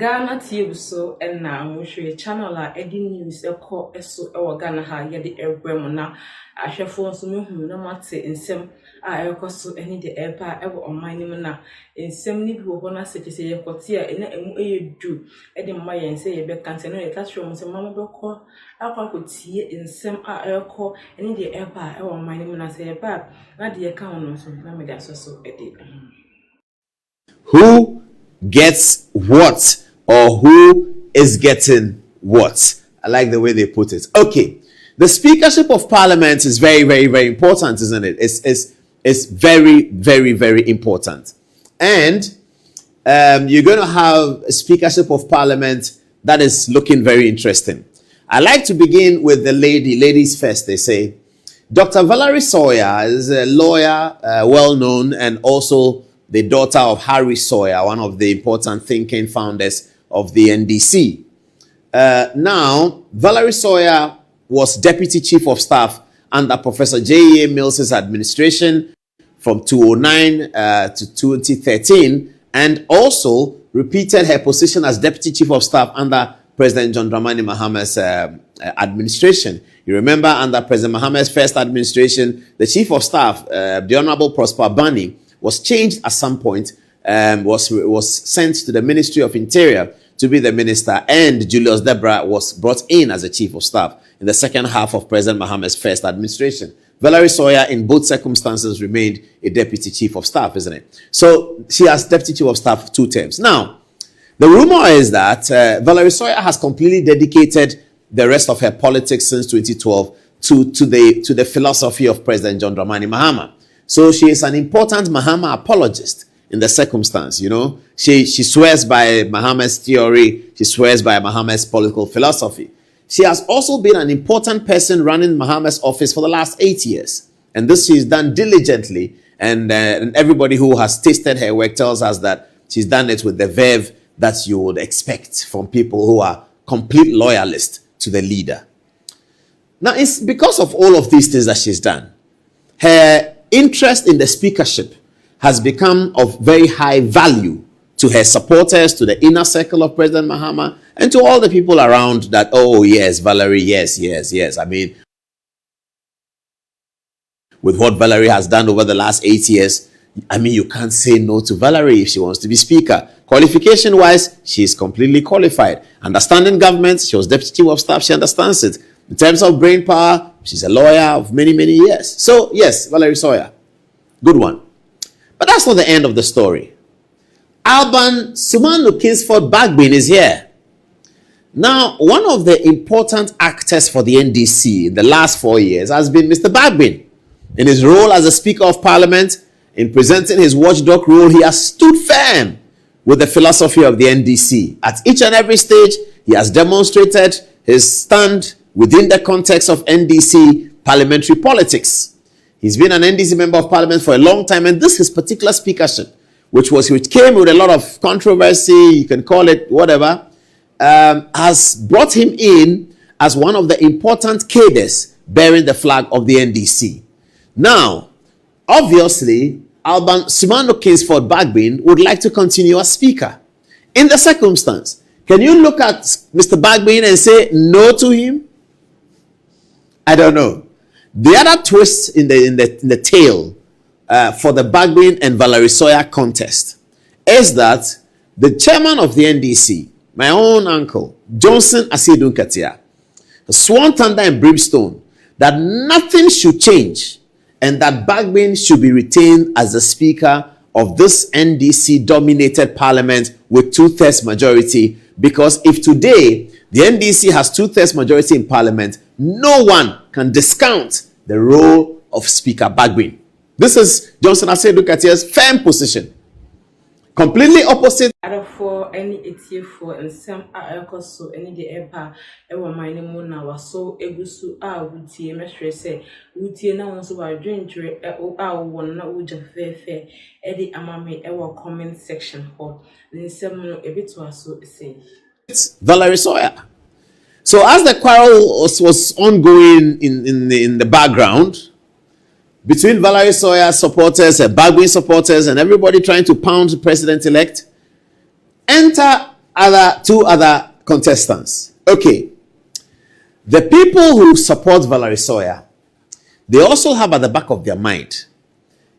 Ghanatube so and now we show channel Eddie News call so our Ghana ha yet na I shall force so no matter in some I so any the airpa ever on my name na in some need who wanna say a cotia in a do Eddie Maya and say a back cancer no touch room so mamma call I could see in some air call any the airpa ever on my name and I say a bad not the account so let me get so Eddie. Who gets what or who is getting what? I like the way they put it. Okay, the Speakership of Parliament is very, very, very important, isn't it? It's very, very, very important. And you're going to have a Speakership of Parliament that is looking very interesting. I like to begin with the ladies first, they say. Dr. Valerie Sawyer is a lawyer, well-known, and also the daughter of Harry Sawyer, one of the important thinking founders of the NDC. Now, Valerie Sawyer was Deputy Chief of Staff under Professor J.A. Mills's administration from 2009 to 2013, and also repeated her position as Deputy Chief of Staff under President John Dramani Mahama's administration. You remember, under President Mahama's first administration, the Chief of Staff, the Honorable Prosper Bani, was changed at some point, was sent to the Ministry of Interior to be the minister, and Julius Debra was brought in as a Chief of Staff in the second half of President Mahama's first administration. Valerie Sawyer, in both circumstances, remained a Deputy Chief of Staff, isn't it? So she has Deputy Chief of Staff for 2 terms. Now, the rumor is that Valerie Sawyer has completely dedicated the rest of her politics since 2012 to the philosophy of President John Dramani Mahama. So she is an important Mahama apologist in the circumstance, you know. She swears by Mahama's theory. She swears by Mahama's political philosophy. She has also been an important person running Mahama's office for the last 8 years. And this she's done diligently. And everybody who has tasted her work tells us that she's done it with the verve that you would expect from people who are complete loyalists to the leader. Now, it's because of all of these things that she's done. Her interest in the speakership has become of very high value to her supporters, to the inner circle of President Mahama, and to all the people around that, oh, yes, Valerie, yes, yes, yes. I mean, with what Valerie has done over the last 8 years, I mean, you can't say no to Valerie if she wants to be speaker. Qualification-wise, she is completely qualified. Understanding government, she was Deputy Chief of Staff, she understands it. In terms of brain power, she's a lawyer of many, many years. So, yes, Valerie Sawyer, good one. But that's not the end of the story. Alban Sumanu Kingsford Bagbin is here. Now, one of the important actors for the NDC in the last 4 years has been Mr. Bagbin. In his role as a Speaker of Parliament, in presenting his watchdog role, he has stood firm with the philosophy of the NDC. At each and every stage, he has demonstrated his stand within the context of NDC parliamentary politics. He's been an NDC member of parliament for a long time, and this his particular speakership, which came with a lot of controversy, you can call it whatever, has brought him in as one of the important cadres bearing the flag of the NDC. Now, obviously, Alban Sumanu Kingsford Bagbin would like to continue as speaker. In the circumstance, can you look at Mr. Bagbin and say no to him? I don't know. The other twist in the tale for the Bagbin and Valerie Sawyer contest is that the chairman of the NDC, my own uncle, Johnson Asidun Katia, sworn thunder and brimstone that nothing should change and that Bagbin should be retained as the speaker of this NDC-dominated parliament with 2/3 majority, because if today the NDC has 2/3 majority in parliament, no one can discount the role of Speaker Bagbin. This is Johnson Asedu Katia's firm position. Completely opposite. For any ETF for and some so any the EPA, ever my name now was so egusu would see a say, would see now so by drink one not would just fair, Eddie Amame, ever comment section hot, then some a bit was so say. Valerie Sawyer. So as the quarrel was ongoing in the background between Valerie Sawyer supporters and Bagbin supporters and everybody trying to pound the president-elect, enter two other contestants. Okay. The people who support Valerie Sawyer, they also have at the back of their mind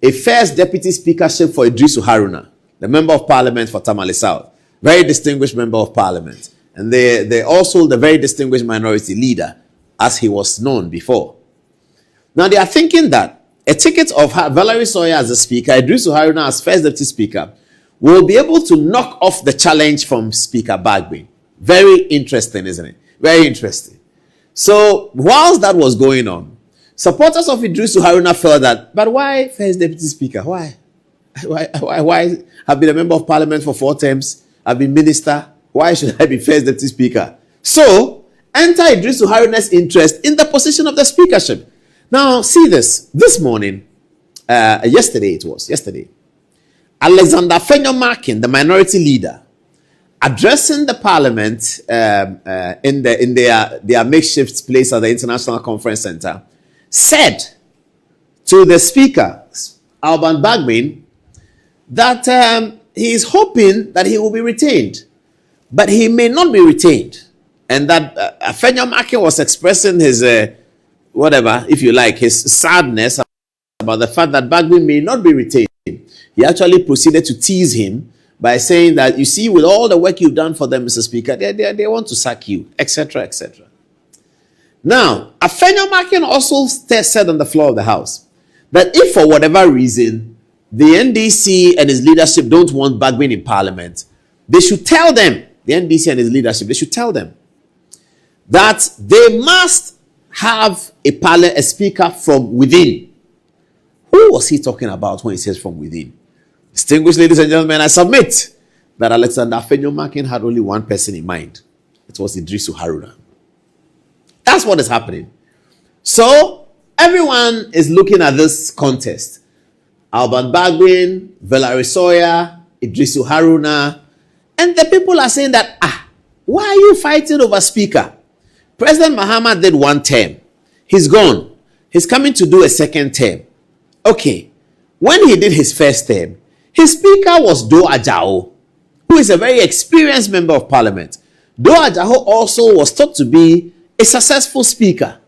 a first deputy speakership for Idrisu Haruna, the member of parliament for Tamale South, very distinguished member of parliament. And they also the very distinguished minority leader, as he was known before. Now they are thinking that a ticket of Valerie Sawyer as a speaker, Idrisu Haruna as first deputy speaker, will be able to knock off the challenge from Speaker Bagbin. Very interesting, isn't it? Very interesting. So whilst that was going on, supporters of Idrisu Haruna felt that, but why first deputy speaker? Why? Why? I've been a member of parliament for 4 terms. I've been minister. Why should I be first deputy speaker? So enter Idrisu Haruna's interest in the position of the speakership. Now see this. This morning, yesterday, Alexander Fenyomakin, the minority leader, addressing the parliament in their makeshift place at the International Conference Center, said to the speaker, Alban Bagbin, that he is hoping that he will be retained, but he may not be retained. And that Fenyomakin was expressing his, whatever, if you like, his sadness about the fact that Bagbin may not be retained. He actually proceeded to tease him by saying that, you see, with all the work you've done for them, Mr. Speaker, they want to sack you, etc., etc. Now, Fenyomakin also said on the floor of the House that if for whatever reason the NDC and his leadership don't want Bagbin in Parliament, they should tell them, the NDC and his leadership, they should tell them that they must have a speaker from within. Who was he talking about when he says from within? Distinguished ladies and gentlemen, I submit that Alexander Fenyomakin had only one person in mind. It was Idrisu Haruna. That's what is happening. So, everyone is looking at this contest. Alban Bagbin, Valerie Sawyer, Idrisu Haruna, and the people are saying that, why are you fighting over speaker? President Mahama did 1 term. He's gone. He's coming to do a 2nd term. Okay. When he did his 1st term, his speaker was Do Ajao, who is a very experienced member of parliament. Do Ajao also was thought to be a successful speaker.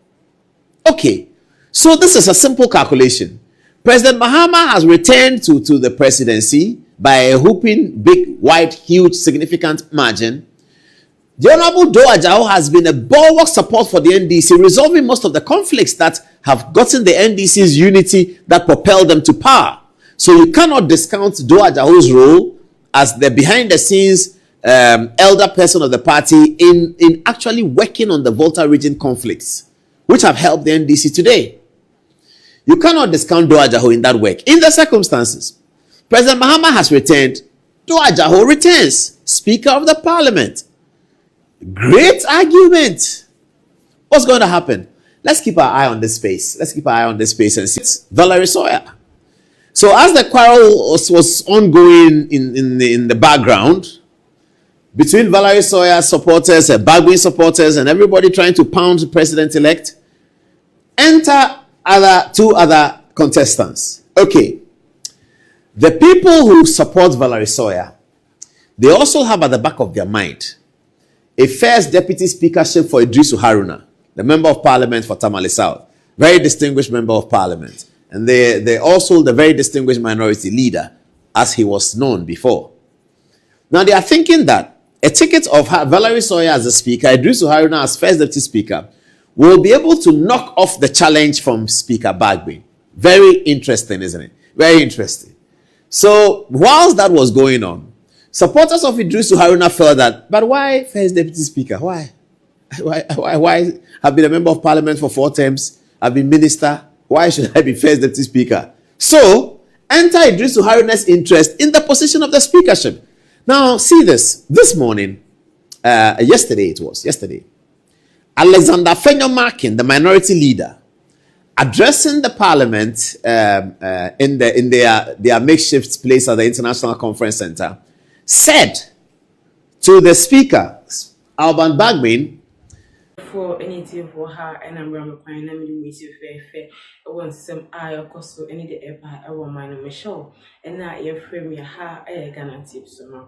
Okay, so this is a simple calculation. President Mahama has returned to the presidency by a whooping, big, wide, huge, significant margin. The Honorable Do Ajao has been a bulwark support for the NDC, resolving most of the conflicts that have gotten the NDC's unity that propelled them to power. So you cannot discount Do Ajao's role as the behind-the-scenes elder person of the party in actually working on the Volta region conflicts, which have helped the NDC today. You cannot discount Do Ajao in that work. In the circumstances, President Mahama has returned. Do Ajao returns, Speaker of the Parliament. Great argument. What's going to happen? Let's keep our eye on this space. Let's keep our eye on this space and see Valerie Sawyer. So as the quarrel was ongoing in the background between Valerie Sawyer supporters and Bagbin supporters and everybody trying to pound the president-elect, enter two other contestants. Okay. The people who support Valerie Sawyer, they also have at the back of their mind a first deputy speakership for Idrisu Haruna, the member of parliament for Tamale South, very distinguished member of parliament. And they also the very distinguished minority leader, as he was known before. Now they are thinking that a ticket of Valerie Sawyer as a speaker, Idrisu Haruna as first deputy speaker, will be able to knock off the challenge from Speaker Bagbin. Very interesting, isn't it? Very interesting. So whilst that was going on, supporters of Idrisu Haruna felt that, but why first deputy speaker? Why? I've been a member of parliament for 4 terms. I've been minister. Why should I be first deputy speaker? So enter Idrisu Haruna's interest in the position of the speakership. Now see this. This morning, yesterday, Alexander Fenyomakin, the minority leader, addressing the parliament in their makeshift place at the International Conference Center, said to the speaker, Alban Bagbin, for anything for her and I'm going to find them in the fair. I want some eye or cost any the air I want mine Michelle and now you're frame your hair a Ghanatube so my